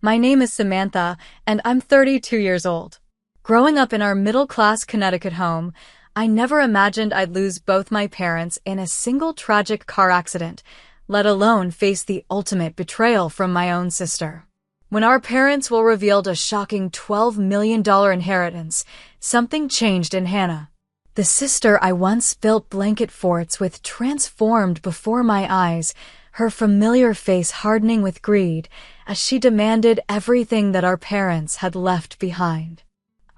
My name is Samantha, and I'm 32 years old. Growing up in our middle-class Connecticut home, I never imagined I'd lose both my parents in a single tragic car accident, let alone face the ultimate betrayal from my own sister. When our parents were revealed a shocking $12 million inheritance, something changed in Hannah. The sister I once built blanket forts with transformed before my eyes, her familiar face hardening with greed as she demanded everything that our parents had left behind.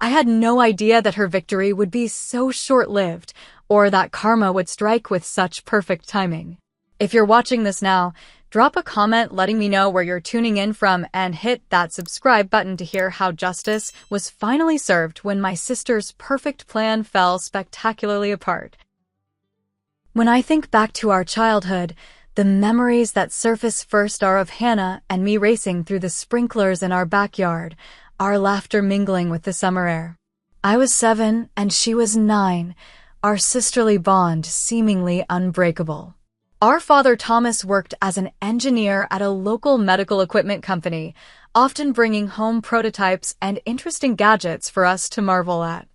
I had no idea that her victory would be so short-lived, or that karma would strike with such perfect timing. If you're watching this now, drop a comment letting me know where you're tuning in from and hit that subscribe button to hear how justice was finally served when my sister's perfect plan fell spectacularly apart. When I think back to our childhood, the memories that surface first are of Hannah and me racing through the sprinklers in our backyard, our laughter mingling with the summer air. I was 7 and she was 9, our sisterly bond seemingly unbreakable. Our father Thomas worked as an engineer at a local medical equipment company, often bringing home prototypes and interesting gadgets for us to marvel at.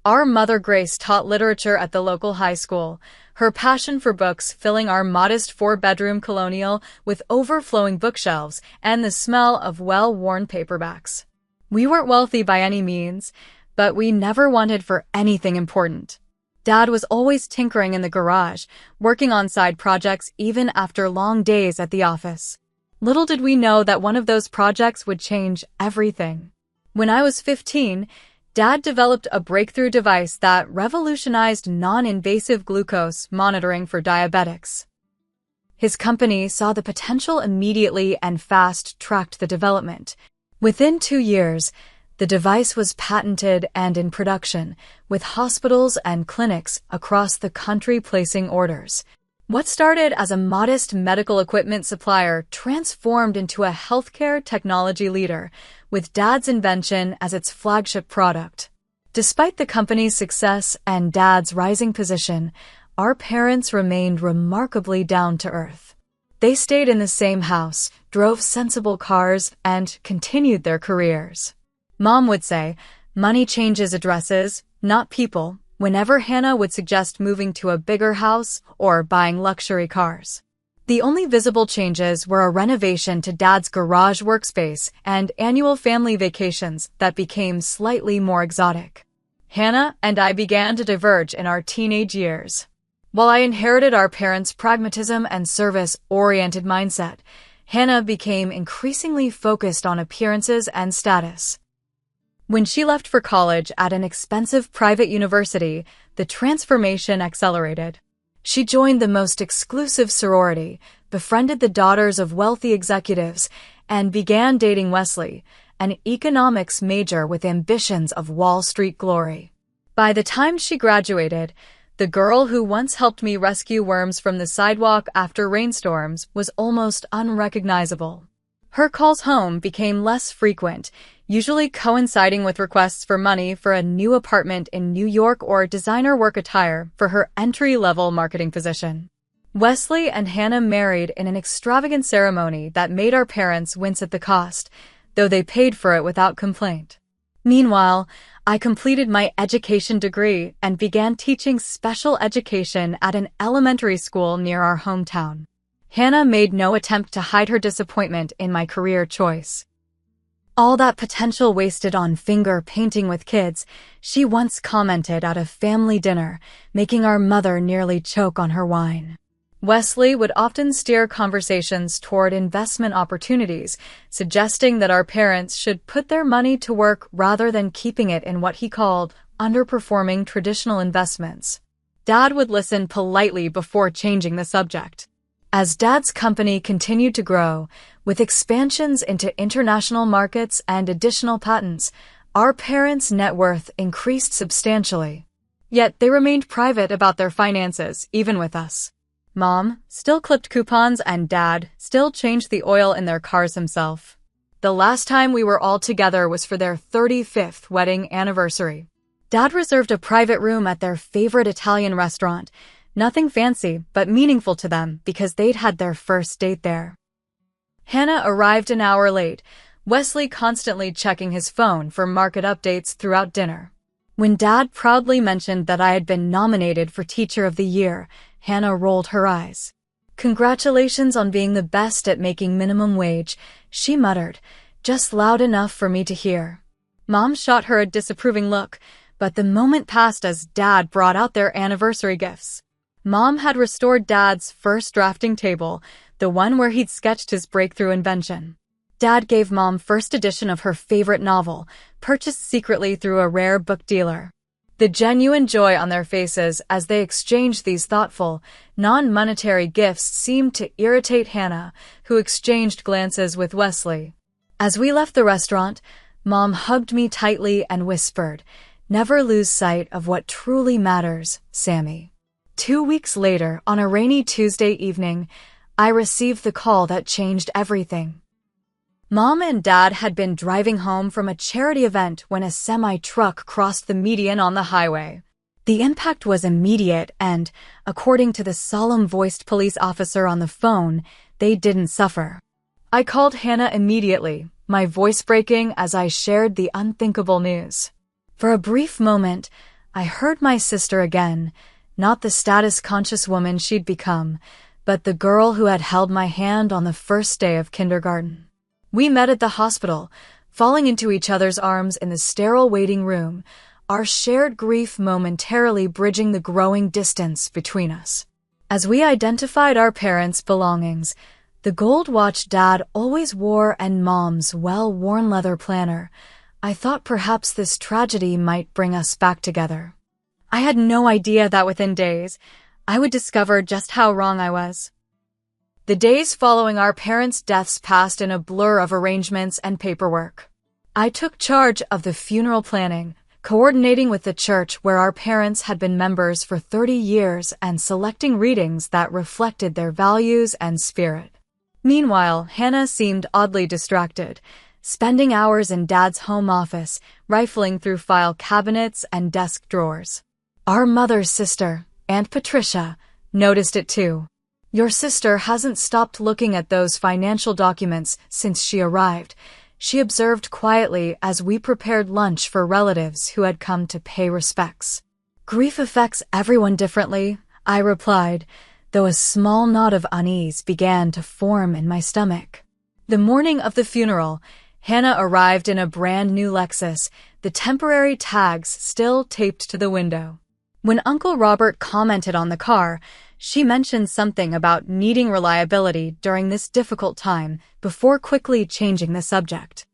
Our mother Grace taught literature at the local high school, her passion for books filling our modest 4-bedroom colonial with overflowing bookshelves and the smell of well-worn paperbacks. We weren't wealthy by any means, but we never wanted for anything important. Dad was always tinkering in the garage, working on side projects even after long days at the office. Little did we know that one of those projects would change everything. When I was 15, Dad developed a breakthrough device that revolutionized non-invasive glucose monitoring for diabetics. His company saw the potential immediately and fast-tracked the development. Within 2 years, the device was patented and in production, with hospitals and clinics across the country placing orders. What started as a modest medical equipment supplier transformed into a healthcare technology leader, with Dad's invention as its flagship product. Despite the company's success and Dad's rising position, our parents remained remarkably down to earth. They stayed in the same house, drove sensible cars, and continued their careers. Mom would say, "Money changes addresses, not people," whenever Hannah would suggest moving to a bigger house or buying luxury cars. The only visible changes were a renovation to Dad's garage workspace and annual family vacations that became slightly more exotic. Hannah and I began to diverge in our teenage years. While I inherited our parents' pragmatism and service-oriented mindset, Hannah became increasingly focused on appearances and status. When she left for college at an expensive private university, the transformation accelerated. She joined the most exclusive sorority, befriended the daughters of wealthy executives, and began dating Wesley, an economics major with ambitions of Wall Street glory. By the time she graduated, the girl who once helped me rescue worms from the sidewalk after rainstorms was almost unrecognizable. Her calls home became less frequent, usually coinciding with requests for money for a new apartment in New York or designer work attire for her entry-level marketing position. Wesley and Hannah married in an extravagant ceremony that made our parents wince at the cost, though they paid for it without complaint. Meanwhile, I completed my education degree and began teaching special education at an elementary school near our hometown. Hannah made no attempt to hide her disappointment in my career choice. "All that potential wasted on finger painting with kids," she once commented at a family dinner, making our mother nearly choke on her wine. Wesley would often steer conversations toward investment opportunities, suggesting that our parents should put their money to work rather than keeping it in what he called underperforming traditional investments. Dad would listen politely before changing the subject. As Dad's company continued to grow, with expansions into international markets and additional patents, our parents' net worth increased substantially. Yet they remained private about their finances, even with us. Mom still clipped coupons and Dad still changed the oil in their cars himself. The last time we were all together was for their 35th wedding anniversary. Dad reserved a private room at their favorite Italian restaurant. Nothing fancy, but meaningful to them because they'd had their first date there. Hannah arrived an hour late, Wesley constantly checking his phone for market updates throughout dinner. When Dad proudly mentioned that I had been nominated for Teacher of the Year, Hannah rolled her eyes. "Congratulations on being the best at making minimum wage," she muttered, just loud enough for me to hear. Mom shot her a disapproving look, but the moment passed as Dad brought out their anniversary gifts. Mom had restored Dad's first drafting table, the one where he'd sketched his breakthrough invention. Dad gave Mom first edition of her favorite novel, purchased secretly through a rare book dealer. The genuine joy on their faces as they exchanged these thoughtful, non-monetary gifts seemed to irritate Hannah, who exchanged glances with Wesley. As we left the restaurant, Mom hugged me tightly and whispered, "Never lose sight of what truly matters, Sammy." 2 weeks later, on a rainy Tuesday evening, I received the call that changed everything. Mom and Dad had been driving home from a charity event when a semi-truck crossed the median on the highway. The impact was immediate and, according to the solemn-voiced police officer on the phone, they didn't suffer. I called Hannah immediately, my voice breaking as I shared the unthinkable news. For a brief moment, I heard my sister again, not the status-conscious woman she'd become, but the girl who had held my hand on the first day of kindergarten. We met at the hospital, falling into each other's arms in the sterile waiting room, our shared grief momentarily bridging the growing distance between us. As we identified our parents' belongings, the gold watch Dad always wore and Mom's well-worn leather planner, I thought perhaps this tragedy might bring us back together. I had no idea that within days, I would discover just how wrong I was. The days following our parents' deaths passed in a blur of arrangements and paperwork. I took charge of the funeral planning, coordinating with the church where our parents had been members for 30 years and selecting readings that reflected their values and spirit. Meanwhile, Hannah seemed oddly distracted, spending hours in Dad's home office, rifling through file cabinets and desk drawers. Our mother's sister, Aunt Patricia, noticed it too. "Your sister hasn't stopped looking at those financial documents since she arrived," she observed quietly as we prepared lunch for relatives who had come to pay respects. "Grief affects everyone differently," I replied, though a small knot of unease began to form in my stomach. The morning of the funeral, Hannah arrived in a brand new Lexus, the temporary tags still taped to the window. When Uncle Robert commented on the car, she mentioned something about needing reliability during this difficult time before quickly changing the subject.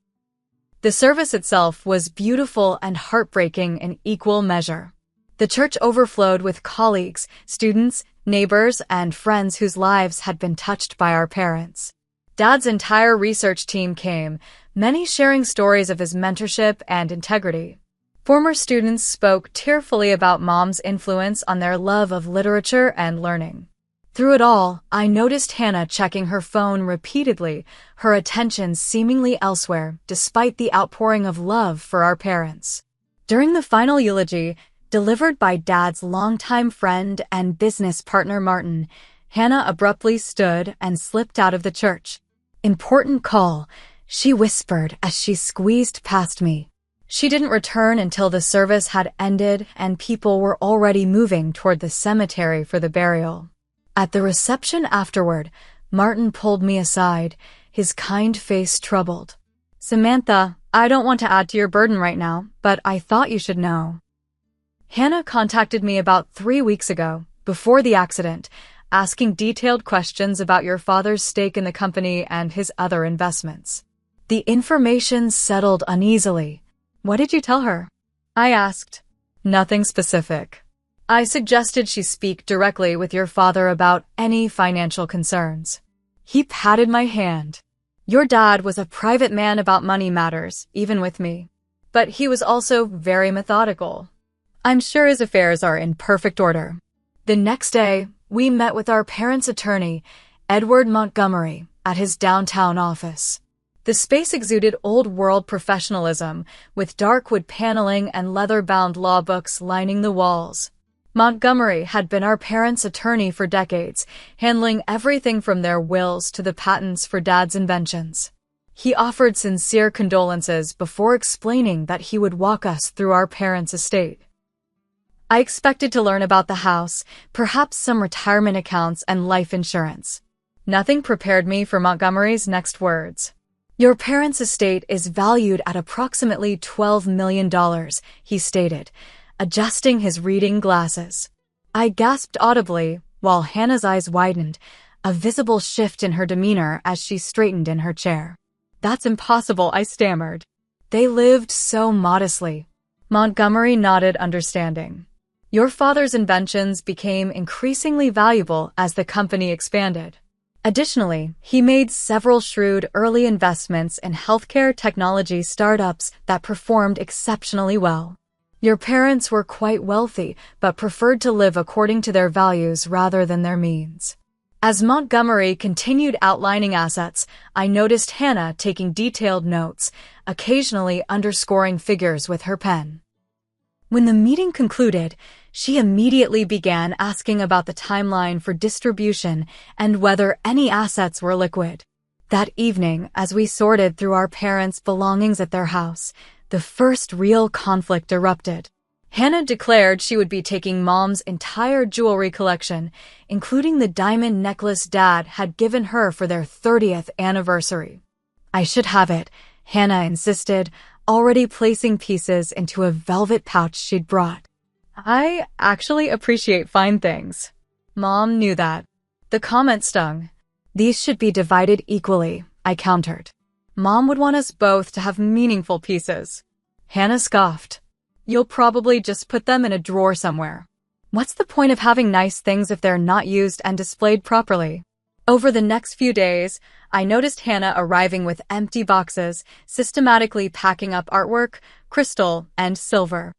The service itself was beautiful and heartbreaking in equal measure. The church overflowed with colleagues, students, neighbors, and friends whose lives had been touched by our parents. Dad's entire research team came, many sharing stories of his mentorship and integrity. Former students spoke tearfully about Mom's influence on their love of literature and learning. Through it all, I noticed Hannah checking her phone repeatedly, her attention seemingly elsewhere, despite the outpouring of love for our parents. During the final eulogy, delivered by Dad's longtime friend and business partner Martin, Hannah abruptly stood and slipped out of the church. "Important call," she whispered as she squeezed past me. She didn't return until the service had ended and people were already moving toward the cemetery for the burial. At the reception afterward, Martin pulled me aside, his kind face troubled. "Samantha, I don't want to add to your burden right now, but I thought you should know. Hannah contacted me about 3 weeks ago, before the accident, asking detailed questions about your father's stake in the company and his other investments." The information settled uneasily. "What did you tell her?" I asked. "Nothing specific. I suggested she speak directly with your father about any financial concerns." He patted my hand. "Your dad was a private man about money matters, even with me. But he was also very methodical. I'm sure his affairs are in perfect order." The next day, we met with our parents' attorney, Edward Montgomery, at his downtown office. The space exuded old-world professionalism, with dark wood paneling and leather-bound law books lining the walls. Montgomery had been our parents' attorney for decades, handling everything from their wills to the patents for Dad's inventions. He offered sincere condolences before explaining that he would walk us through our parents' estate. I expected to learn about the house, perhaps some retirement accounts and life insurance. Nothing prepared me for Montgomery's next words. "Your parents' estate is valued at approximately $12 million, he stated, adjusting his reading glasses. I gasped audibly, while Hannah's eyes widened, a visible shift in her demeanor as she straightened in her chair. "That's impossible," I stammered. "They lived so modestly." Montgomery nodded understanding. "Your father's inventions became increasingly valuable as the company expanded. Additionally, he made several shrewd early investments in healthcare technology startups that performed exceptionally well. Your parents were quite wealthy, but preferred to live according to their values rather than their means." As Montgomery continued outlining assets, I noticed Hannah taking detailed notes, occasionally underscoring figures with her pen. When the meeting concluded, she immediately began asking about the timeline for distribution and whether any assets were liquid. That evening, as we sorted through our parents' belongings at their house, the first real conflict erupted. Hannah declared she would be taking Mom's entire jewelry collection, including the diamond necklace Dad had given her for their 30th anniversary. "I should have it," Hannah insisted, already placing pieces into a velvet pouch she'd brought. "I actually appreciate fine things." Mom knew that. The comment stung. "These should be divided equally," I countered. "Mom would want us both to have meaningful pieces." Hannah scoffed. "You'll probably just put them in a drawer somewhere. What's the point of having nice things if they're not used and displayed properly?" Over the next few days, I noticed Hannah arriving with empty boxes, systematically packing up artwork, crystal, and silver.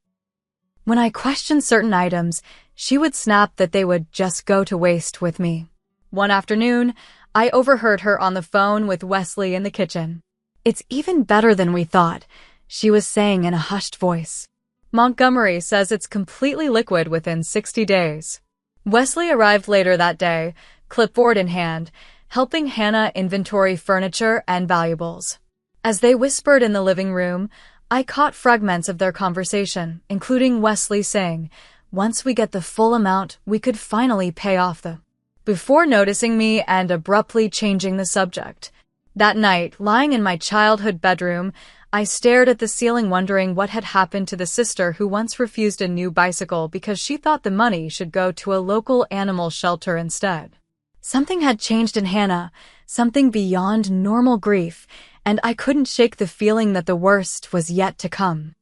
When I questioned certain items, she would snap that they would just go to waste with me. One afternoon, I overheard her on the phone with Wesley in the kitchen. "It's even better than we thought," she was saying in a hushed voice. "Montgomery says it's completely liquid within 60 days. Wesley arrived later that day, clipboard in hand, helping Hannah inventory furniture and valuables. As they whispered in the living room, I caught fragments of their conversation, including Wesley saying, "Once we get the full amount, we could finally pay off the..." before noticing me and abruptly changing the subject. That night, lying in my childhood bedroom, I stared at the ceiling wondering what had happened to the sister who once refused a new bicycle because she thought the money should go to a local animal shelter instead. Something had changed in Hannah, something beyond normal grief, and I couldn't shake the feeling that the worst was yet to come.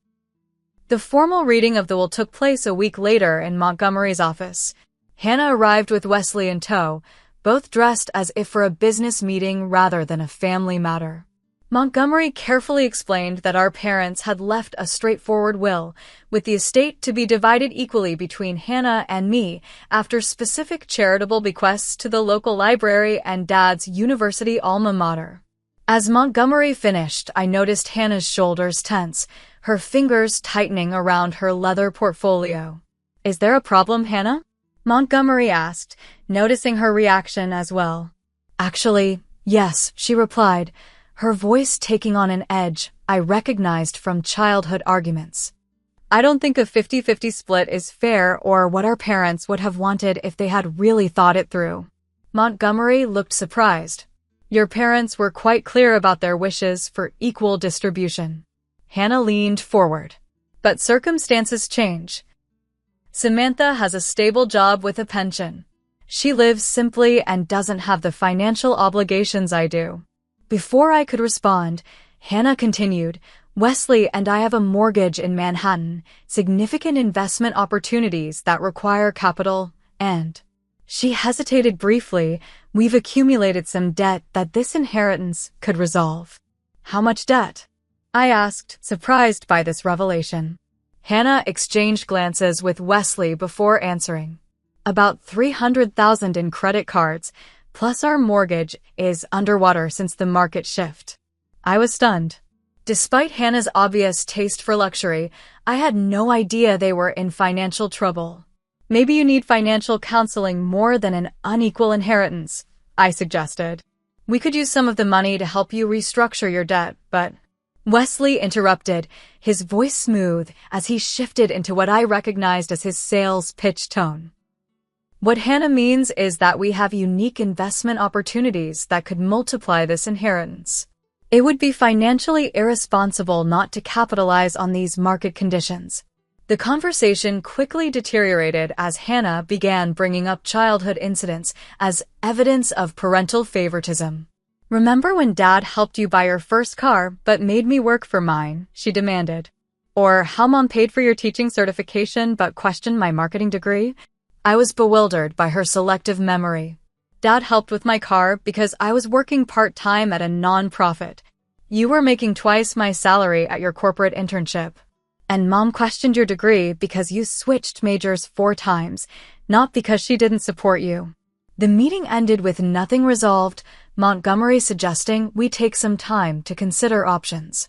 The formal reading of the will took place a week later in Montgomery's office. Hannah arrived with Wesley in tow, both dressed as if for a business meeting rather than a family matter. Montgomery carefully explained that our parents had left a straightforward will, with the estate to be divided equally between Hannah and me after specific charitable bequests to the local library and Dad's university alma mater. As Montgomery finished, I noticed Hannah's shoulders tense, her fingers tightening around her leather portfolio. "Is there a problem, Hannah?" Montgomery asked, noticing her reaction as well. "Actually, yes," she replied, her voice taking on an edge I recognized from childhood arguments. "I don't think a 50-50 split is fair or what our parents would have wanted if they had really thought it through." Montgomery looked surprised. "Your parents were quite clear about their wishes for equal distribution." Hannah leaned forward. "But circumstances change. Samantha has a stable job with a pension. She lives simply and doesn't have the financial obligations I do." Before I could respond, Hannah continued, "Wesley and I have a mortgage in Manhattan, significant investment opportunities that require capital, and..." She hesitated briefly. "We've accumulated some debt that this inheritance could resolve." "How much debt?" I asked, surprised by this revelation. Hannah exchanged glances with Wesley before answering. "About $300,000 in credit cards, plus our mortgage is underwater since the market shift." I was stunned. Despite Hannah's obvious taste for luxury, I had no idea they were in financial trouble. "Maybe you need financial counseling more than an unequal inheritance," I suggested. We could use some of the money to help you restructure your debt, but Wesley interrupted, his voice smooth as he shifted into what I recognized as his sales pitch tone. What Hannah means is that we have unique investment opportunities that could multiply this inheritance. It would be financially irresponsible not to capitalize on these market conditions. The conversation quickly deteriorated as Hannah began bringing up childhood incidents as evidence of parental favoritism. "Remember when Dad helped you buy your first car but made me work for mine?" she demanded. "Or how Mom paid for your teaching certification but questioned my marketing degree?" I was bewildered by her selective memory. "Dad helped with my car because I was working part-time at a non-profit. You were making twice my salary at your corporate internship. And Mom questioned your degree because you switched majors 4 times, not because she didn't support you." The meeting ended with nothing resolved, Montgomery suggesting we take some time to consider options.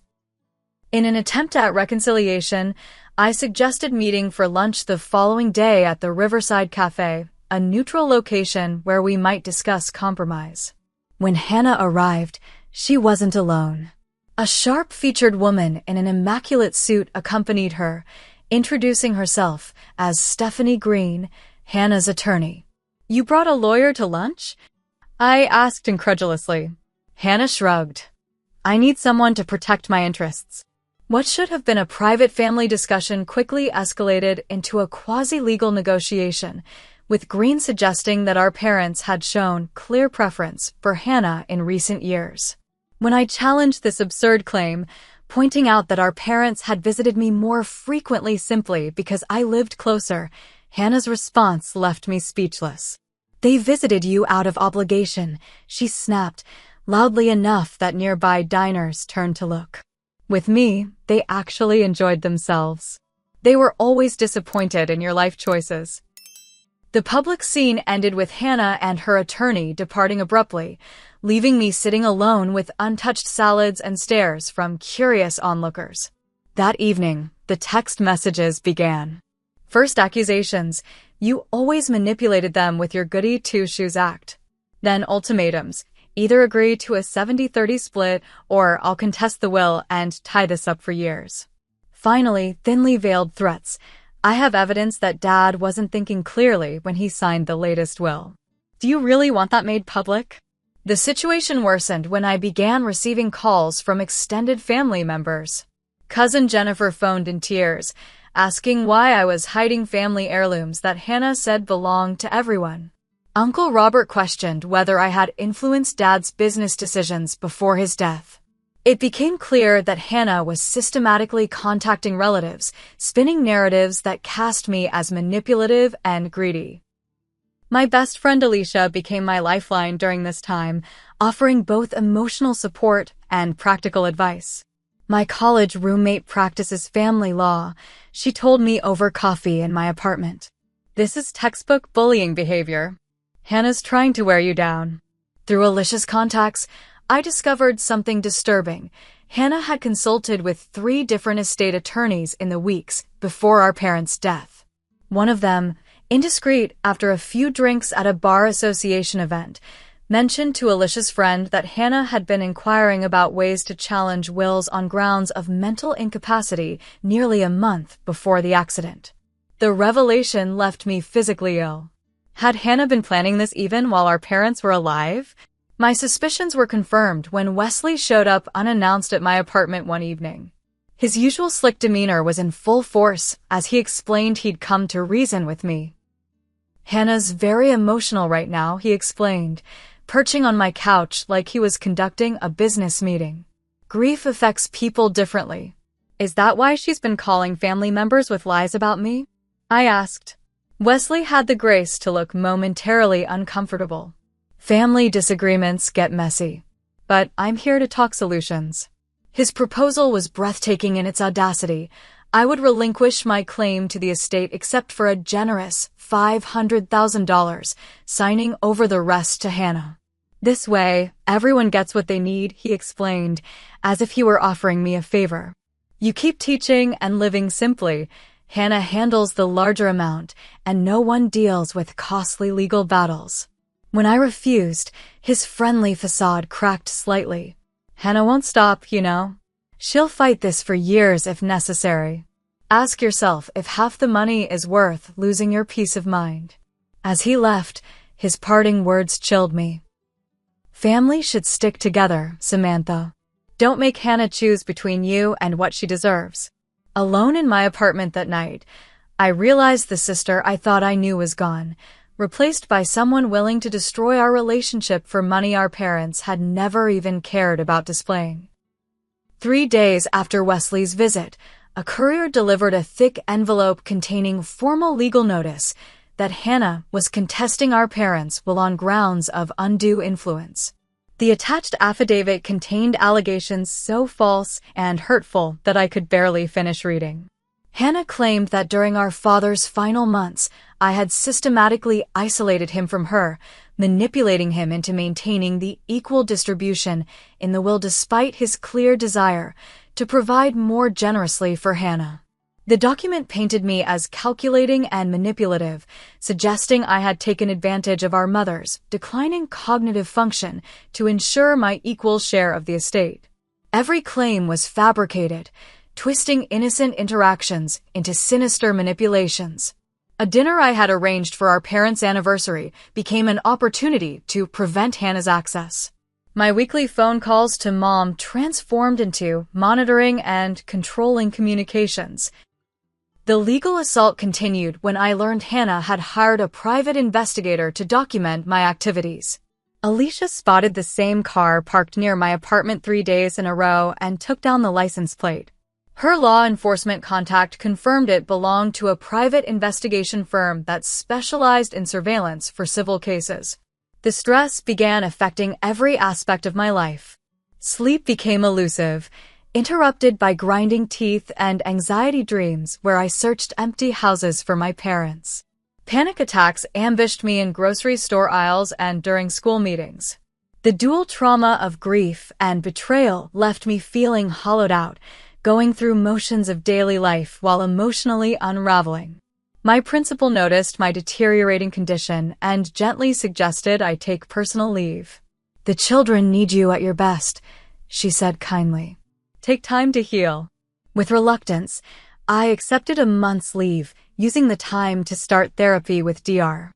In an attempt at reconciliation, I suggested meeting for lunch the following day at the Riverside Cafe, a neutral location where we might discuss compromise. When Hannah arrived, she wasn't alone. A sharp-featured woman in an immaculate suit accompanied her, introducing herself as Stephanie Green, Hannah's attorney. "You brought a lawyer to lunch?" I asked incredulously. Hannah shrugged. "I need someone to protect my interests." What should have been a private family discussion quickly escalated into a quasi-legal negotiation, with Green suggesting that our parents had shown clear preference for Hannah in recent years. When I challenged this absurd claim, pointing out that our parents had visited me more frequently simply because I lived closer, Hannah's response left me speechless. "They visited you out of obligation," she snapped, loudly enough that nearby diners turned to look. With me, they actually enjoyed themselves. They were always disappointed in your life choices. The public scene ended with Hannah and her attorney departing abruptly, leaving me sitting alone with untouched salads and stares from curious onlookers. That evening, the text messages began. First accusations, "You always manipulated them with your goody two-shoes act." Then ultimatums, "Either agree to a 70-30 split or I'll contest the will and tie this up for years." Finally, thinly veiled threats. "I have evidence that Dad wasn't thinking clearly when he signed the latest will. Do you really want that made public?" The situation worsened when I began receiving calls from extended family members. Cousin Jennifer phoned in tears, asking why I was hiding family heirlooms that Hannah said belonged to everyone. Uncle Robert questioned whether I had influenced Dad's business decisions before his death. It became clear that Hannah was systematically contacting relatives, spinning narratives that cast me as manipulative and greedy. My best friend Alicia became my lifeline during this time, offering both emotional support and practical advice. My college roommate practices family law, she told me over coffee in my apartment. "This is textbook bullying behavior. Hannah's trying to wear you down." Through Alicia's contacts, I discovered something disturbing. Hannah had consulted with 3 different estate attorneys in the weeks before our parents' death. One of them, indiscreet after a few drinks at a bar association event, mentioned to Alicia's friend that Hannah had been inquiring about ways to challenge wills on grounds of mental incapacity nearly a month before the accident. The revelation left me physically ill. Had Hannah been planning this even while our parents were alive? My suspicions were confirmed when Wesley showed up unannounced at my apartment one evening. His usual slick demeanor was in full force as he explained he'd come to reason with me. "Hannah's very emotional right now," he explained, perching on my couch like he was conducting a business meeting. "Grief affects people differently. Is that why she's been calling family members with lies about me?" I asked. Wesley had the grace to look momentarily uncomfortable. "Family disagreements get messy, but I'm here to talk solutions." His proposal was breathtaking in its audacity. I would relinquish my claim to the estate except for a generous $500,000, signing over the rest to Hannah. "This way, everyone gets what they need," he explained, as if he were offering me a favor. "You keep teaching and living simply. Hannah handles the larger amount, and no one deals with costly legal battles." When I refused, his friendly facade cracked slightly. Hannah won't stop, you know. She'll fight this for years if necessary. Ask yourself if half the money is worth losing your peace of mind. As he left, his parting words chilled me. Family should stick together, Samantha. Don't make Hannah choose between you and what she deserves. Alone in my apartment that night, I realized the sister I thought I knew was gone, replaced by someone willing to destroy our relationship for money our parents had never even cared about displaying. 3 days after Wesley's visit, a courier delivered a thick envelope containing formal legal notice that Hannah was contesting our parents while on grounds of undue influence. The attached affidavit contained allegations so false and hurtful that I could barely finish reading. Hannah claimed that during our father's final months, I had systematically isolated him from her, manipulating him into maintaining the equal distribution in the will despite his clear desire to provide more generously for Hannah. The document painted me as calculating and manipulative, suggesting I had taken advantage of our mother's declining cognitive function to ensure my equal share of the estate. Every claim was fabricated, twisting innocent interactions into sinister manipulations. A dinner I had arranged for our parents' anniversary became an opportunity to prevent Hannah's access. My weekly phone calls to Mom transformed into monitoring and controlling communications. The legal assault continued when I learned Hannah had hired a private investigator to document my activities. Alicia spotted the same car parked near my apartment 3 days in a row and took down the license plate. Her law enforcement contact confirmed it belonged to a private investigation firm that specialized in surveillance for civil cases. The stress began affecting every aspect of my life. Sleep became elusive, interrupted by grinding teeth and anxiety dreams where I searched empty houses for my parents. Panic attacks ambushed me in grocery store aisles and during school meetings. The dual trauma of grief and betrayal left me feeling hollowed out, going through motions of daily life while emotionally unraveling. My principal noticed my deteriorating condition and gently suggested I take personal leave. "The children need you at your best," she said kindly. "Take time to heal." With reluctance, I accepted a month's leave, using the time to start therapy with Dr.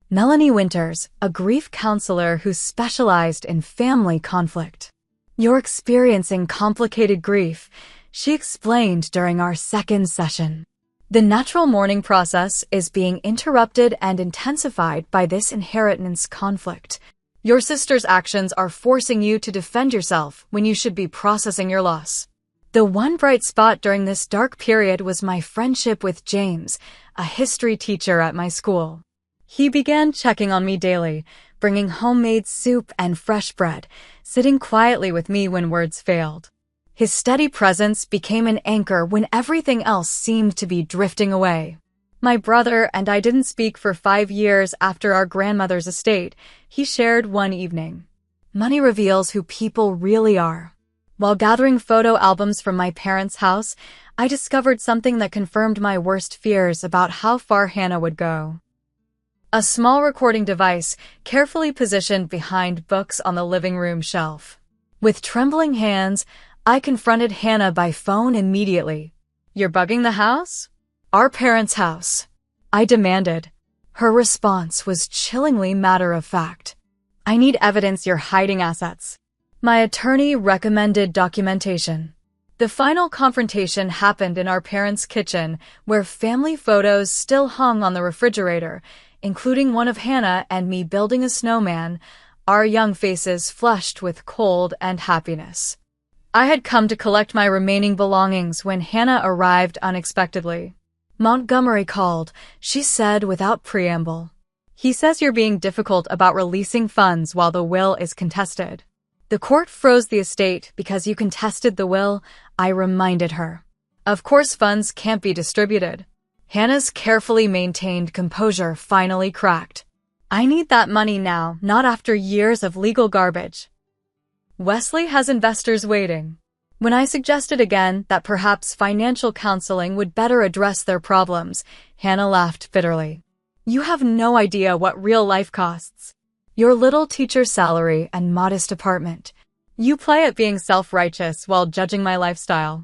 Melanie Winters, a grief counselor who specialized in family conflict. "You're experiencing complicated grief," she explained during our second session. "The natural mourning process is being interrupted and intensified by this inheritance conflict. Your sister's actions are forcing you to defend yourself when you should be processing your loss." The one bright spot during this dark period was my friendship with James, a history teacher at my school. He began checking on me daily, bringing homemade soup and fresh bread, sitting quietly with me when words failed. His steady presence became an anchor when everything else seemed to be drifting away. My brother and I didn't speak for 5 years after our grandmother's estate, he shared one evening. "Money reveals who people really are." While gathering photo albums from my parents' house, I discovered something that confirmed my worst fears about how far Hannah would go. A small recording device carefully positioned behind books on the living room shelf. With trembling hands, I confronted Hannah by phone immediately. "You're bugging the house?" "Our parents' house," I demanded. Her response was chillingly matter-of-fact. "I need evidence you're hiding assets." My attorney recommended documentation. The final confrontation happened in our parents' kitchen, where family photos still hung on the refrigerator, including one of Hannah and me building a snowman, our young faces flushed with cold and happiness. I had come to collect my remaining belongings when Hannah arrived unexpectedly. "Montgomery called," she said without preamble. "He says you're being difficult about releasing funds while the will is contested." "The court froze the estate because you contested the will," I reminded her. "Of course funds can't be distributed." Hannah's carefully maintained composure finally cracked. "I need that money now, not after years of legal garbage." Wesley has investors waiting. When I suggested again that perhaps financial counseling would better address their problems, Hannah laughed bitterly. "You have no idea what real life costs." Your little teacher's salary and modest apartment. You play at being self-righteous while judging my lifestyle.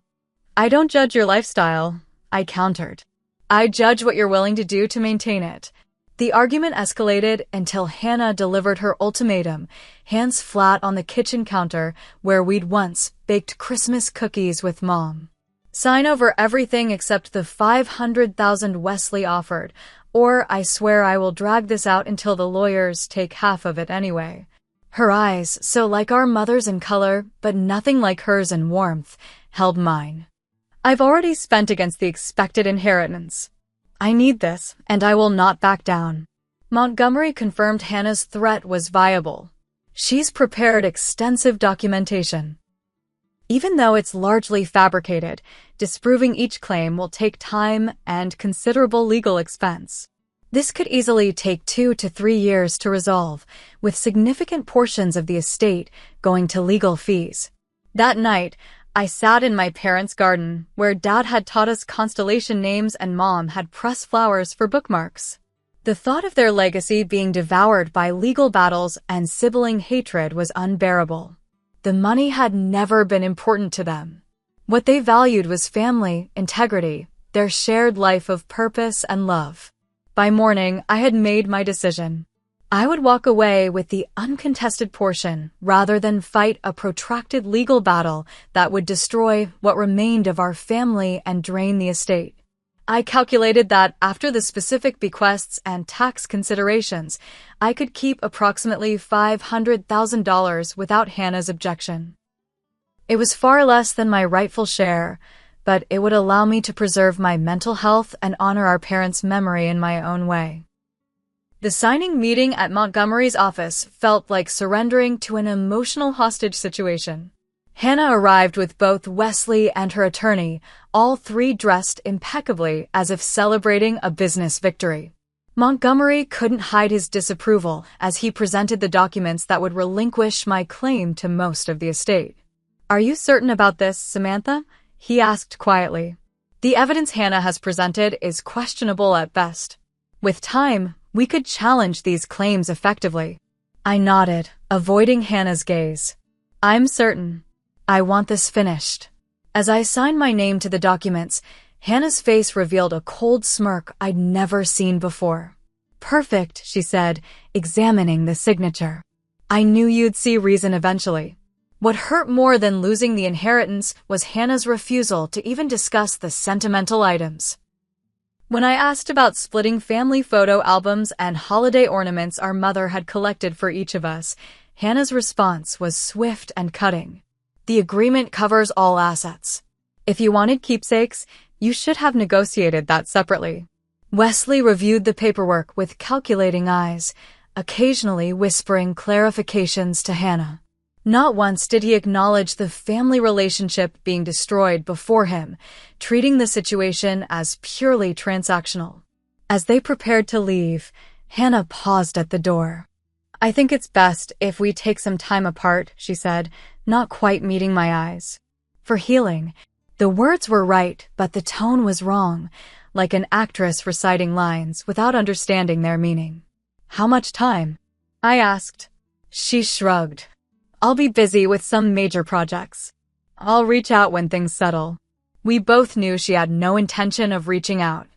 I don't judge your lifestyle, I countered. I judge what you're willing to do to maintain it. The argument escalated until Hannah delivered her ultimatum, hands flat on the kitchen counter where we'd once baked Christmas cookies with Mom. Sign over everything except the $500,000 Wesley offered, or I swear I will drag this out until the lawyers take half of it anyway. Her eyes, so like our mother's in color, but nothing like hers in warmth, held mine. I've already spent against the expected inheritance. I need this, and I will not back down. Montgomery confirmed Hannah's threat was viable. She's prepared extensive documentation. Even though it's largely fabricated, disproving each claim will take time and considerable legal expense. This could easily take 2 to 3 years to resolve, with significant portions of the estate going to legal fees. That night, I sat in my parents' garden, where Dad had taught us constellation names and Mom had pressed flowers for bookmarks. The thought of their legacy being devoured by legal battles and sibling hatred was unbearable. The money had never been important to them. What they valued was family, integrity, their shared life of purpose and love. By morning, I had made my decision. I would walk away with the uncontested portion rather than fight a protracted legal battle that would destroy what remained of our family and drain the estate. I calculated that after the specific bequests and tax considerations, I could keep approximately $500,000 without Hannah's objection. It was far less than my rightful share, but it would allow me to preserve my mental health and honor our parents' memory in my own way. The signing meeting at Montgomery's office felt like surrendering to an emotional hostage situation. Hannah arrived with both Wesley and her attorney, all three dressed impeccably as if celebrating a business victory. Montgomery couldn't hide his disapproval as he presented the documents that would relinquish my claim to most of the estate. "Are you certain about this, Samantha?" he asked quietly. "The evidence Hannah has presented is questionable at best. With time, we could challenge these claims effectively." I nodded, avoiding Hannah's gaze. "I'm certain. I want this finished." As I signed my name to the documents, Hannah's face revealed a cold smirk I'd never seen before. "Perfect," she said, examining the signature. "I knew you'd see reason eventually." What hurt more than losing the inheritance was Hannah's refusal to even discuss the sentimental items. When I asked about splitting family photo albums and holiday ornaments our mother had collected for each of us, Hannah's response was swift and cutting. "The agreement covers all assets. If you wanted keepsakes, you should have negotiated that separately." Wesley reviewed the paperwork with calculating eyes, occasionally whispering clarifications to Hannah. Not once did he acknowledge the family relationship being destroyed before him, treating the situation as purely transactional. As they prepared to leave, Hannah paused at the door. "I think it's best if we take some time apart," she said, not quite meeting my eyes. "For healing." The words were right, but the tone was wrong, like an actress reciting lines without understanding their meaning. "How much time?" I asked. She shrugged. "I'll be busy with some major projects. I'll reach out when things settle." We both knew she had no intention of reaching out.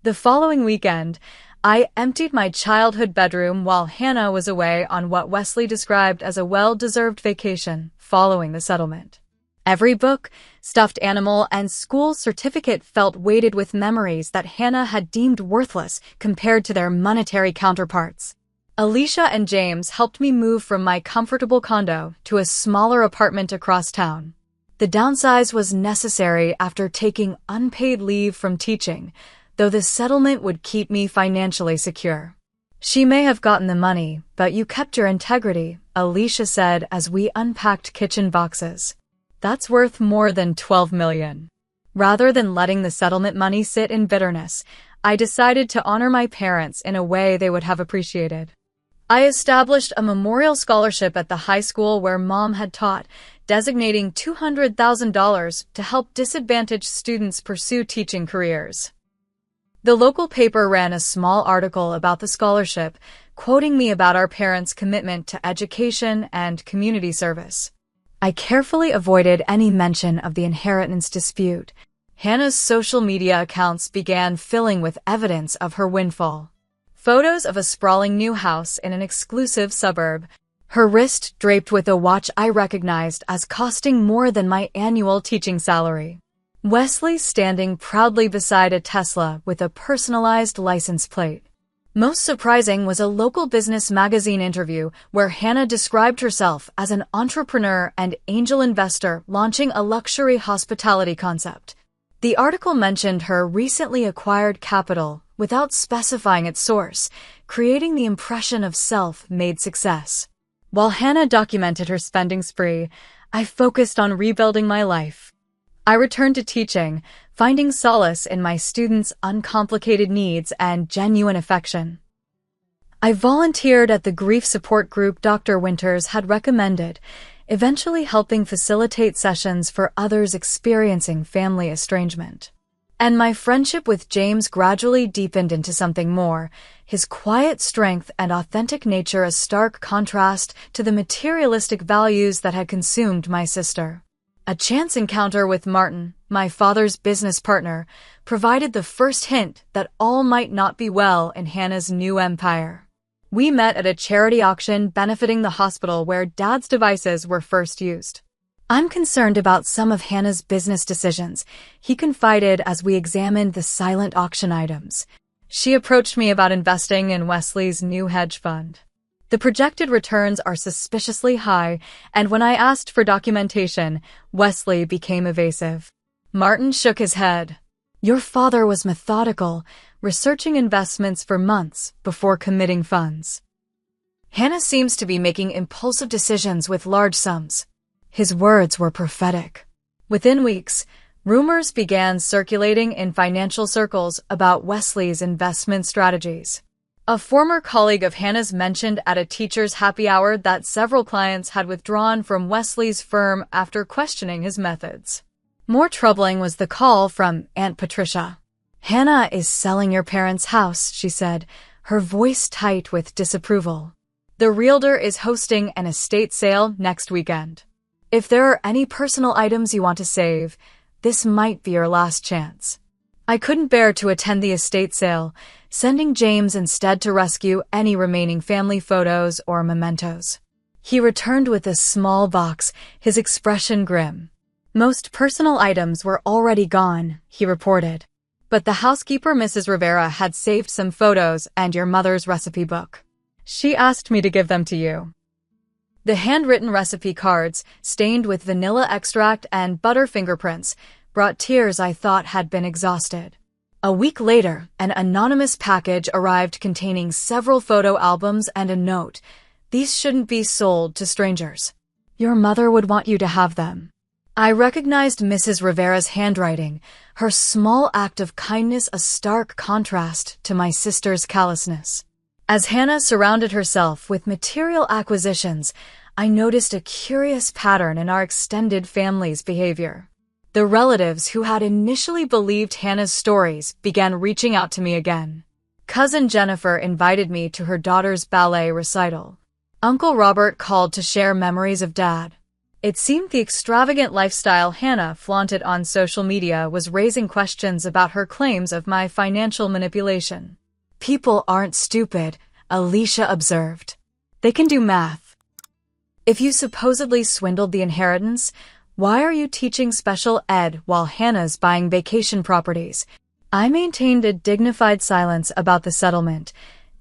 The following weekend, I emptied my childhood bedroom while Hannah was away on what Wesley described as a well-deserved vacation following the settlement. Every book, stuffed animal, and school certificate felt weighted with memories that Hannah had deemed worthless compared to their monetary counterparts. Alicia and James helped me move from my comfortable condo to a smaller apartment across town. The downsize was necessary after taking unpaid leave from teaching, though the settlement would keep me financially secure. "She may have gotten the money, but you kept your integrity," Alicia said as we unpacked kitchen boxes. "That's worth more than $12 million. Rather than letting the settlement money sit in bitterness, I decided to honor my parents in a way they would have appreciated. I established a memorial scholarship at the high school where Mom had taught, designating $200,000 to help disadvantaged students pursue teaching careers. The local paper ran a small article about the scholarship, quoting me about our parents' commitment to education and community service. I carefully avoided any mention of the inheritance dispute. Hannah's social media accounts began filling with evidence of her windfall. Photos of a sprawling new house in an exclusive suburb, her wrist draped with a watch I recognized as costing more than my annual teaching salary. Wesley standing proudly beside a Tesla with a personalized license plate. Most surprising was a local business magazine interview where Hannah described herself as an entrepreneur and angel investor launching a luxury hospitality concept. The article mentioned her recently acquired capital without specifying its source, creating the impression of self-made success. While Hannah documented her spending spree, I focused on rebuilding my life. I returned to teaching, finding solace in my students' uncomplicated needs and genuine affection. I volunteered at the grief support group Dr. Winters had recommended, eventually helping facilitate sessions for others experiencing family estrangement. And my friendship with James gradually deepened into something more, his quiet strength and authentic nature a stark contrast to the materialistic values that had consumed my sister. A chance encounter with Martin, my father's business partner, provided the first hint that all might not be well in Hannah's new empire. We met at a charity auction benefiting the hospital where Dad's devices were first used. "I'm concerned about some of Hannah's business decisions," he confided as we examined the silent auction items. She approached me about investing in Wesley's new hedge fund. The projected returns are suspiciously high, and when I asked for documentation, Wesley became evasive. Martin shook his head. "Your father was methodical, researching investments for months before committing funds. Hannah seems to be making impulsive decisions with large sums." His words were prophetic. Within weeks, rumors began circulating in financial circles about Wesley's investment strategies. A former colleague of Hannah's mentioned at a teacher's happy hour that several clients had withdrawn from Wesley's firm after questioning his methods. More troubling was the call from Aunt Patricia. "Hannah is selling your parents' house," she said, her voice tight with disapproval. "The realtor is hosting an estate sale next weekend. If there are any personal items you want to save, this might be your last chance." I couldn't bear to attend the estate sale, sending James instead to rescue any remaining family photos or mementos. He returned with a small box, his expression grim. "Most personal items were already gone," he reported. "But the housekeeper, Mrs. Rivera, had saved some photos and your mother's recipe book. She asked me to give them to you." The handwritten recipe cards, stained with vanilla extract and butter fingerprints, brought tears I thought had been exhausted. A week later, an anonymous package arrived containing several photo albums and a note. "These shouldn't be sold to strangers. Your mother would want you to have them." I recognized Mrs. Rivera's handwriting, her small act of kindness a stark contrast to my sister's callousness. As Hannah surrounded herself with material acquisitions, I noticed a curious pattern in our extended family's behavior. The relatives who had initially believed Hannah's stories began reaching out to me again. Cousin Jennifer invited me to her daughter's ballet recital. Uncle Robert called to share memories of Dad. It seemed the extravagant lifestyle Hannah flaunted on social media was raising questions about her claims of my financial manipulation. "People aren't stupid," Alicia observed. "They can do math. If you supposedly swindled the inheritance, why are you teaching special ed while Hannah's buying vacation properties?" I maintained a dignified silence about the settlement,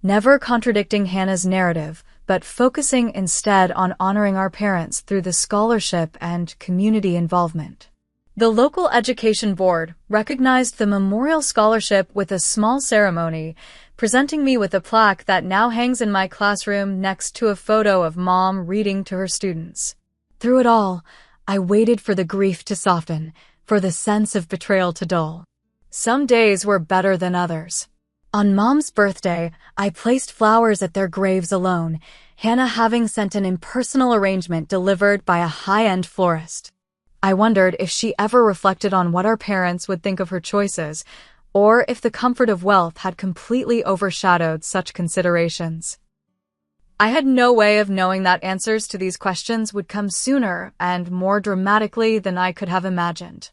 never contradicting Hannah's narrative, but focusing instead on honoring our parents through the scholarship and community involvement. The local education board recognized the memorial scholarship with a small ceremony, presenting me with a plaque that now hangs in my classroom next to a photo of Mom reading to her students. Through it all, I waited for the grief to soften, for the sense of betrayal to dull. Some days were better than others. On Mom's birthday, I placed flowers at their graves alone, Hannah having sent an impersonal arrangement delivered by a high-end florist. I wondered if she ever reflected on what our parents would think of her choices, or if the comfort of wealth had completely overshadowed such considerations. I had no way of knowing that answers to these questions would come sooner and more dramatically than I could have imagined.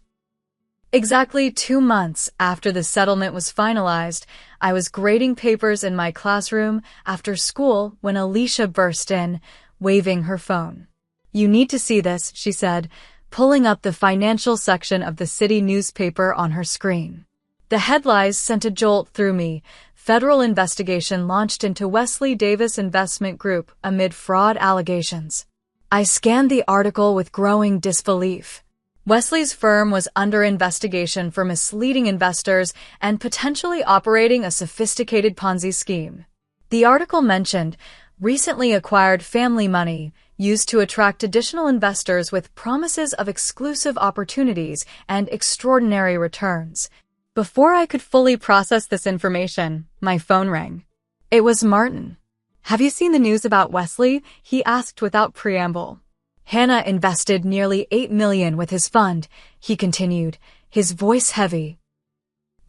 Exactly 2 months after the settlement was finalized, I was grading papers in my classroom after school when Alicia burst in, waving her phone. "You need to see this," she said, pulling up the financial section of the city newspaper on her screen. The headlines sent a jolt through me. Federal investigation launched into Wesley Davis Investment Group amid fraud allegations. I scanned the article with growing disbelief. Wesley's firm was under investigation for misleading investors and potentially operating a sophisticated Ponzi scheme. The article mentioned recently acquired family money used to attract additional investors with promises of exclusive opportunities and extraordinary returns. Before I could fully process this information, my phone rang. It was Martin. "Have you seen the news about Wesley?" he asked without preamble. "Hannah invested nearly $8 million with his fund," he continued, his voice heavy.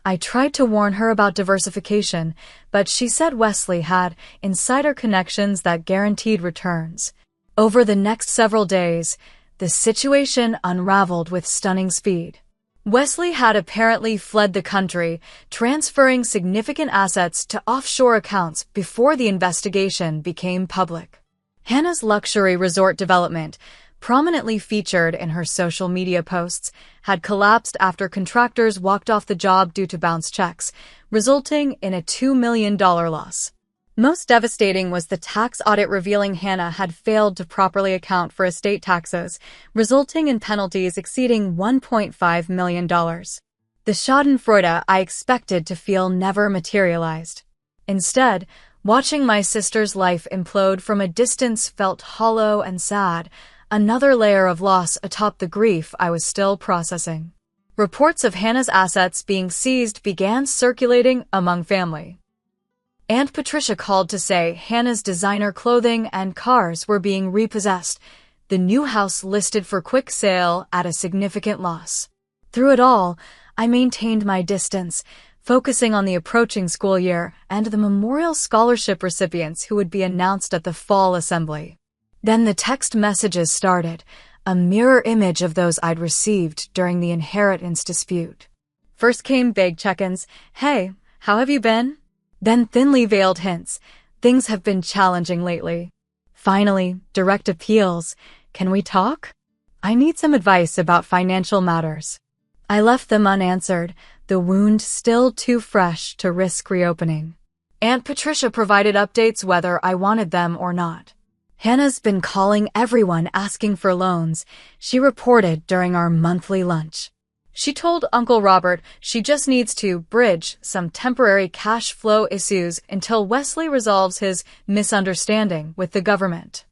I tried to warn her about diversification, but she said Wesley had insider connections that guaranteed returns. Over the next several days, the situation unraveled with stunning speed. Wesley had apparently fled the country, transferring significant assets to offshore accounts before the investigation became public. Hannah's luxury resort development, prominently featured in her social media posts, had collapsed after contractors walked off the job due to bounce checks, resulting in a $2 million loss. Most devastating was the tax audit revealing Hannah had failed to properly account for estate taxes, resulting in penalties exceeding $1.5 million. The schadenfreude I expected to feel never materialized. Instead, watching my sister's life implode from a distance felt hollow and sad, another layer of loss atop the grief I was still processing. Reports of Hannah's assets being seized began circulating among family. Aunt Patricia called to say Hannah's designer clothing and cars were being repossessed, the new house listed for quick sale at a significant loss. Through it all, I maintained my distance, focusing on the approaching school year and the memorial scholarship recipients who would be announced at the fall assembly. Then the text messages started, a mirror image of those I'd received during the inheritance dispute. First came vague check-ins, "Hey, how have you been?" Then thinly veiled hints, "Things have been challenging lately." Finally, direct appeals, "Can we talk? I need some advice about financial matters." I left them unanswered, the wound still too fresh to risk reopening. Aunt Patricia provided updates whether I wanted them or not. "Hannah's been calling everyone asking for loans," she reported during our monthly lunch. She told Uncle Robert she just needs to bridge some temporary cash flow issues until Wesley resolves his misunderstanding with the government.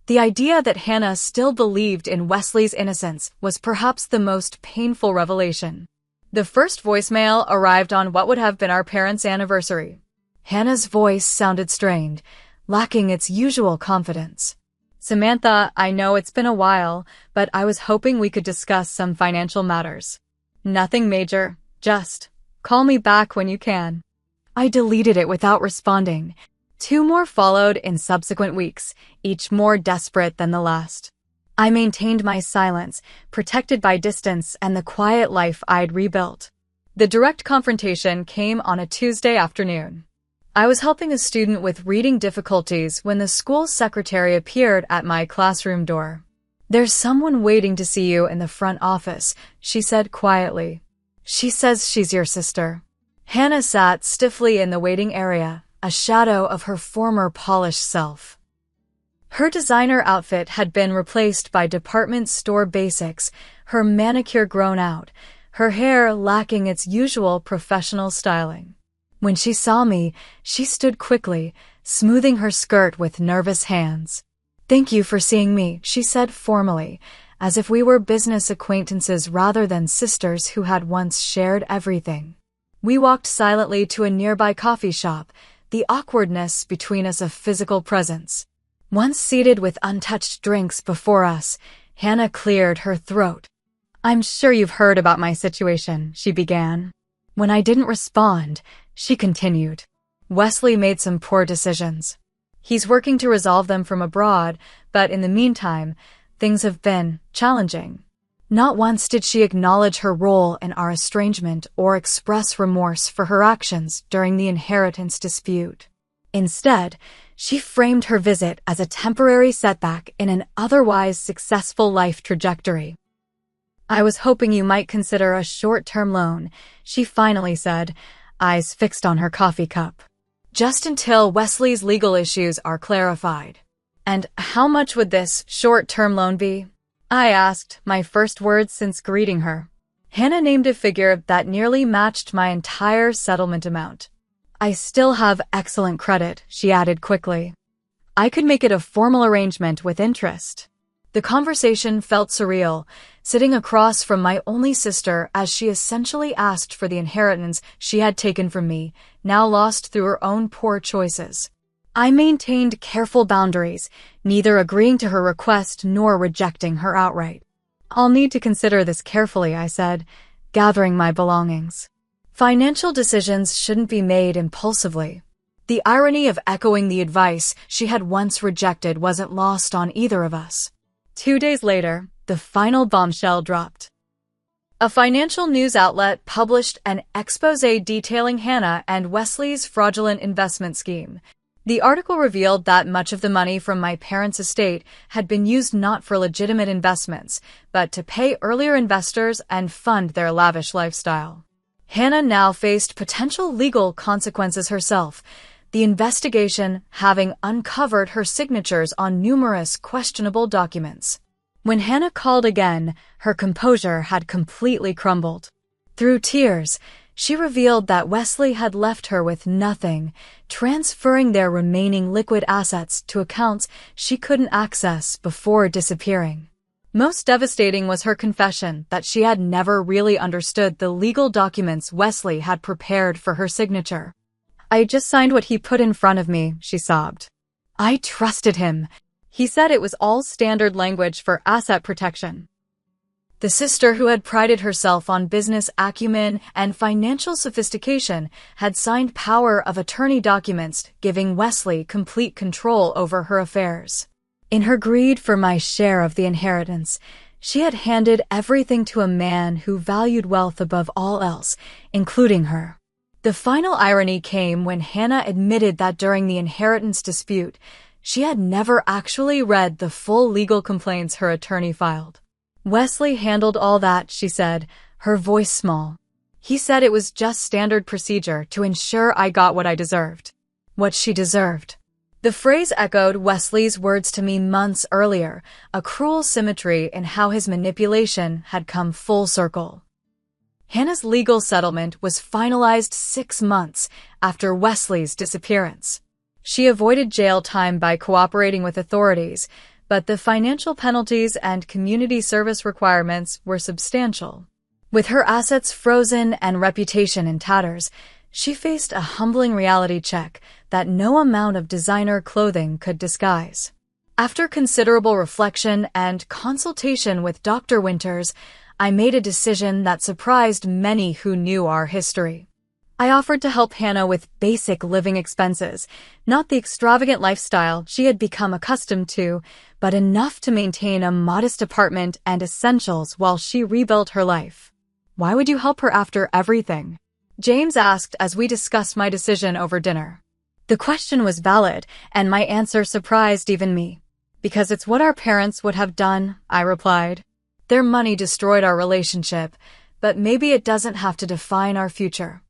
The idea that Hannah still believed in Wesley's innocence was perhaps the most painful revelation. The first voicemail arrived on what would have been our parents' anniversary. Hannah's voice sounded strained, lacking its usual confidence. "Samantha, I know it's been a while, but I was hoping we could discuss some financial matters. Nothing major, just call me back when you can." I deleted it without responding. 2 more followed in subsequent weeks, each more desperate than the last. I maintained my silence, protected by distance and the quiet life I'd rebuilt. The direct confrontation came on a Tuesday afternoon. I was helping a student with reading difficulties when the school secretary appeared at my classroom door. "There's someone waiting to see you in the front office," she said quietly. "She says she's your sister." Hannah sat stiffly in the waiting area, a shadow of her former polished self. Her designer outfit had been replaced by department store basics, her manicure grown out, her hair lacking its usual professional styling. When she saw me, she stood quickly, smoothing her skirt with nervous hands. "Thank you for seeing me," she said formally, as if we were business acquaintances rather than sisters who had once shared everything. We walked silently to a nearby coffee shop, the awkwardness between us a physical presence. Once seated with untouched drinks before us, Hannah cleared her throat. "I'm sure you've heard about my situation," she began. When I didn't respond, she continued. "Wesley made some poor decisions. He's working to resolve them from abroad, but in the meantime, things have been challenging. Not once did she acknowledge her role in our estrangement or express remorse for her actions during the inheritance dispute. Instead, she framed her visit as a temporary setback in an otherwise successful life trajectory. "I was hoping you might consider a short-term loan," she finally said, eyes fixed on her coffee cup. "Just until Wesley's legal issues are clarified." "And how much would this short-term loan be?" I asked, my first words since greeting her. Hannah named a figure that nearly matched my entire settlement amount. "I still have excellent credit," she added quickly. "I could make it a formal arrangement with interest." The conversation felt surreal, sitting across from my only sister as she essentially asked for the inheritance she had taken from me, now lost through her own poor choices. I maintained careful boundaries, neither agreeing to her request nor rejecting her outright. "I'll need to consider this carefully," I said, gathering my belongings. Financial decisions shouldn't be made impulsively. The irony of echoing the advice she had once rejected wasn't lost on either of us. 2 days later, the final bombshell dropped. A financial news outlet published an exposé detailing Hannah and Wesley's fraudulent investment scheme. The article revealed that much of the money from my parents' estate had been used not for legitimate investments, but to pay earlier investors and fund their lavish lifestyle. Hannah now faced potential legal consequences herself, the investigation having uncovered her signatures on numerous questionable documents. When Hannah called again, her composure had completely crumbled. Through tears, she revealed that Wesley had left her with nothing, transferring their remaining liquid assets to accounts she couldn't access before disappearing. Most devastating was her confession that she had never really understood the legal documents Wesley had prepared for her signature. "I just signed what he put in front of me," she sobbed. "I trusted him. He said it was all standard language for asset protection." The sister who had prided herself on business acumen and financial sophistication had signed power of attorney documents giving Wesley complete control over her affairs. In her greed for my share of the inheritance, she had handed everything to a man who valued wealth above all else, including her. The final irony came when Hannah admitted that during the inheritance dispute, she had never actually read the full legal complaints her attorney filed. "Wesley handled all that," she said, her voice small. "He said it was just standard procedure to ensure I got what I deserved." What she deserved. The phrase echoed Wesley's words to me months earlier, a cruel symmetry in how his manipulation had come full circle. Hannah's legal settlement was finalized 6 months after Wesley's disappearance. She avoided jail time by cooperating with authorities, but the financial penalties and community service requirements were substantial. With her assets frozen and reputation in tatters, she faced a humbling reality check that no amount of designer clothing could disguise. After considerable reflection and consultation with Dr. Winters, I made a decision that surprised many who knew our history. I offered to help Hannah with basic living expenses, not the extravagant lifestyle she had become accustomed to, but enough to maintain a modest apartment and essentials while she rebuilt her life. "Why would you help her after everything?" James asked as we discussed my decision over dinner. The question was valid, and my answer surprised even me. "Because it's what our parents would have done," I replied. "Their money destroyed our relationship, but maybe it doesn't have to define our future."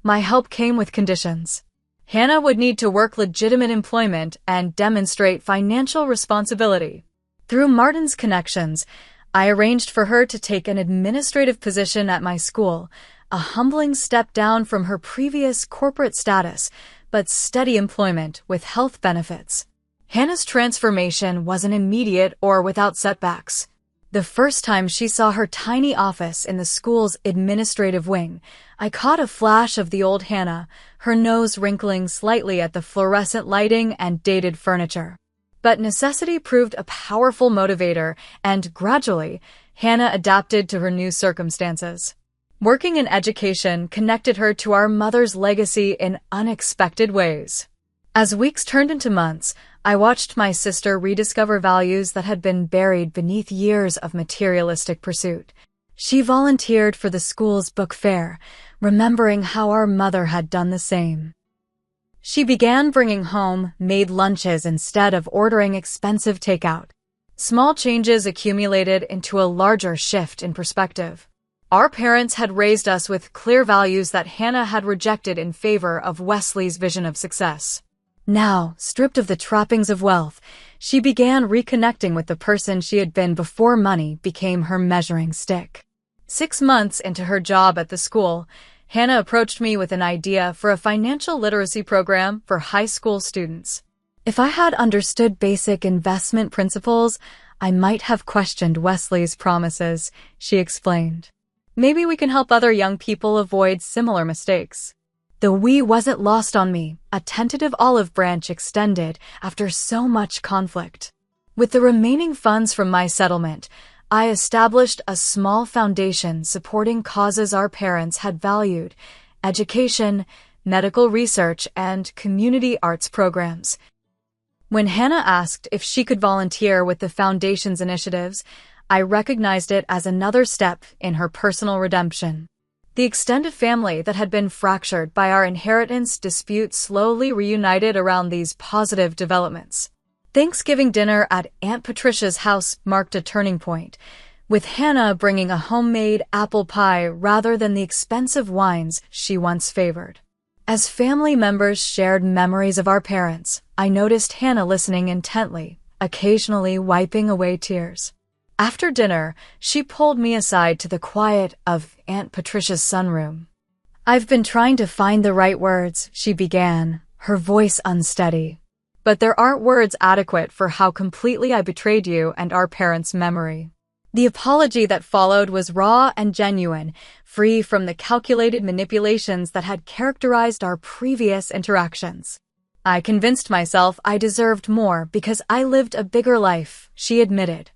My help came with conditions. Hannah would need to work legitimate employment and demonstrate financial responsibility. Through Martin's connections, I arranged for her to take an administrative position at my school, a humbling step down from her previous corporate status, but steady employment with health benefits. Hannah's transformation wasn't immediate or without setbacks. The first time she saw her tiny office in the school's administrative wing, I caught a flash of the old Hannah, her nose wrinkling slightly at the fluorescent lighting and dated furniture. But necessity proved a powerful motivator, and gradually, Hannah adapted to her new circumstances. Working in education connected her to our mother's legacy in unexpected ways. As weeks turned into months, I watched my sister rediscover values that had been buried beneath years of materialistic pursuit. She volunteered for the school's book fair, remembering how our mother had done the same. She began bringing home made lunches instead of ordering expensive takeout. Small changes accumulated into a larger shift in perspective. Our parents had raised us with clear values that Hannah had rejected in favor of Wesley's vision of success. Now, stripped of the trappings of wealth, she began reconnecting with the person she had been before money became her measuring stick. 6 months into her job at the school, Hannah approached me with an idea for a financial literacy program for high school students. If I had understood basic investment principles, I might have questioned Wesley's promises, she explained. Maybe we can help other young people avoid similar mistakes. The "we" wasn't lost on me. A tentative olive branch extended after so much conflict. With the remaining funds from my settlement, I established a small foundation supporting causes our parents had valued: education, medical research, and community arts programs. When Hannah asked if she could volunteer with the foundation's initiatives, I recognized it as another step in her personal redemption. The extended family that had been fractured by our inheritance dispute slowly reunited around these positive developments. Thanksgiving dinner at Aunt Patricia's house marked a turning point, with Hannah bringing a homemade apple pie rather than the expensive wines she once favored. As family members shared memories of our parents, I noticed Hannah listening intently, occasionally wiping away tears. After dinner, she pulled me aside to the quiet of Aunt Patricia's sunroom. "I've been trying to find the right words," she began, her voice unsteady. "But there aren't words adequate for how completely I betrayed you and our parents' memory." The apology that followed was raw and genuine, free from the calculated manipulations that had characterized our previous interactions. "I convinced myself I deserved more because I lived a bigger life," she admitted.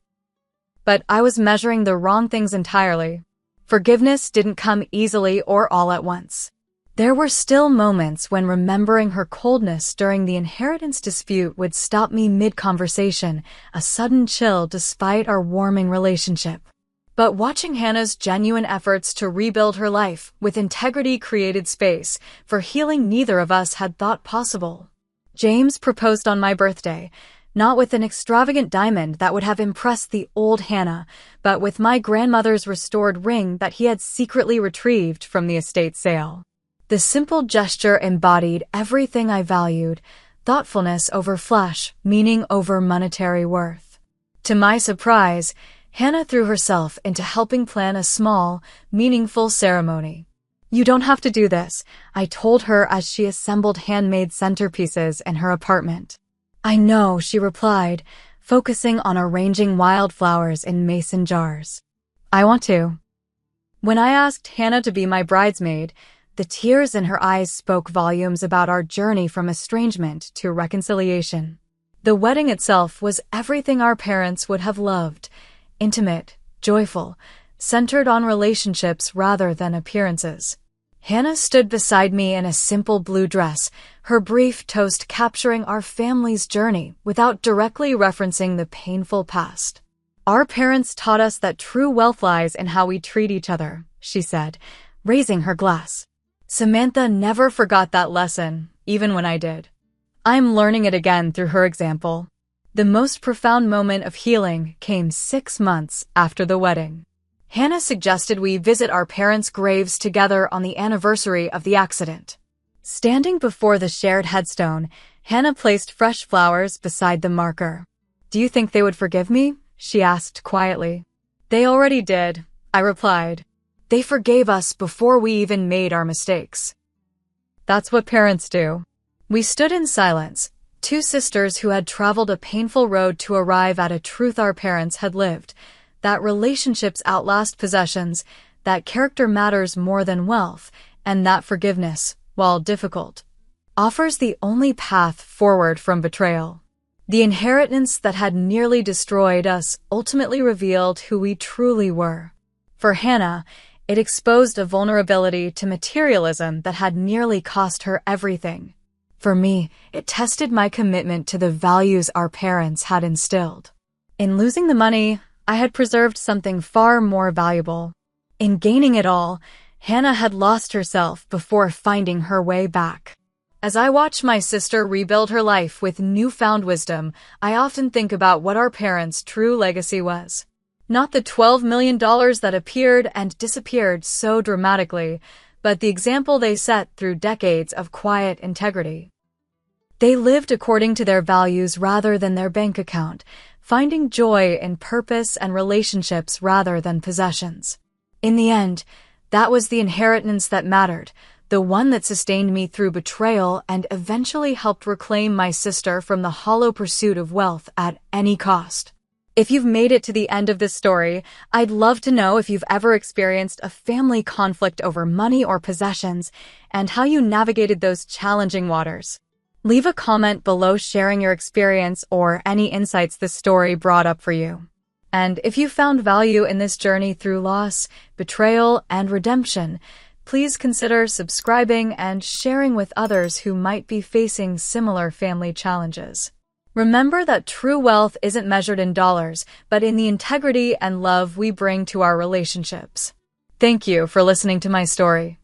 "But I was measuring the wrong things entirely. Forgiveness didn't come easily or all at once." There were still moments when remembering her coldness during the inheritance dispute would stop me mid-conversation, a sudden chill despite our warming relationship. But watching Hannah's genuine efforts to rebuild her life with integrity created space for healing neither of us had thought possible. James proposed on my birthday, not with an extravagant diamond that would have impressed the old Hannah, but with my grandmother's restored ring that he had secretly retrieved from the estate sale. The simple gesture embodied everything I valued: thoughtfulness over flash, meaning over monetary worth. To my surprise, Hannah threw herself into helping plan a small, meaningful ceremony. "You don't have to do this," I told her as she assembled handmade centerpieces in her apartment. "I know," she replied, focusing on arranging wildflowers in mason jars. "I want to." When I asked Hannah to be my bridesmaid, the tears in her eyes spoke volumes about our journey from estrangement to reconciliation. The wedding itself was everything our parents would have loved: intimate, joyful, centered on relationships rather than appearances. Hannah stood beside me in a simple blue dress, her brief toast capturing our family's journey without directly referencing the painful past. "Our parents taught us that true wealth lies in how we treat each other," she said, raising her glass. Samantha never forgot that lesson, even when I did. I'm learning it again through her example. The most profound moment of healing came 6 months after the wedding. Hannah suggested we visit our parents' graves together on the anniversary of the accident. Standing before the shared headstone, Hannah placed fresh flowers beside the marker. "Do you think they would forgive me?" she asked quietly. "They already did," I replied. "They forgave us before we even made our mistakes." That's what parents do. We stood in silence, two sisters who had traveled a painful road to arrive at a truth our parents had lived: that relationships outlast possessions, that character matters more than wealth, and that forgiveness, while difficult, offers the only path forward from betrayal. The inheritance that had nearly destroyed us ultimately revealed who we truly were. For Hannah, it exposed a vulnerability to materialism that had nearly cost her everything. For me, it tested my commitment to the values our parents had instilled. In losing the money, I had preserved something far more valuable. In gaining it all, Hannah had lost herself before finding her way back. As I watch my sister rebuild her life with newfound wisdom, I often think about what our parents' true legacy was. Not the $12 million that appeared and disappeared so dramatically, but the example they set through decades of quiet integrity. They lived according to their values rather than their bank account, finding joy in purpose and relationships rather than possessions. In the end, that was the inheritance that mattered, the one that sustained me through betrayal and eventually helped reclaim my sister from the hollow pursuit of wealth at any cost. If you've made it to the end of this story, I'd love to know if you've ever experienced a family conflict over money or possessions and how you navigated those challenging waters. Leave a comment below sharing your experience or any insights this story brought up for you. And if you found value in this journey through loss, betrayal, and redemption, please consider subscribing and sharing with others who might be facing similar family challenges. Remember that true wealth isn't measured in dollars, but in the integrity and love we bring to our relationships. Thank you for listening to my story.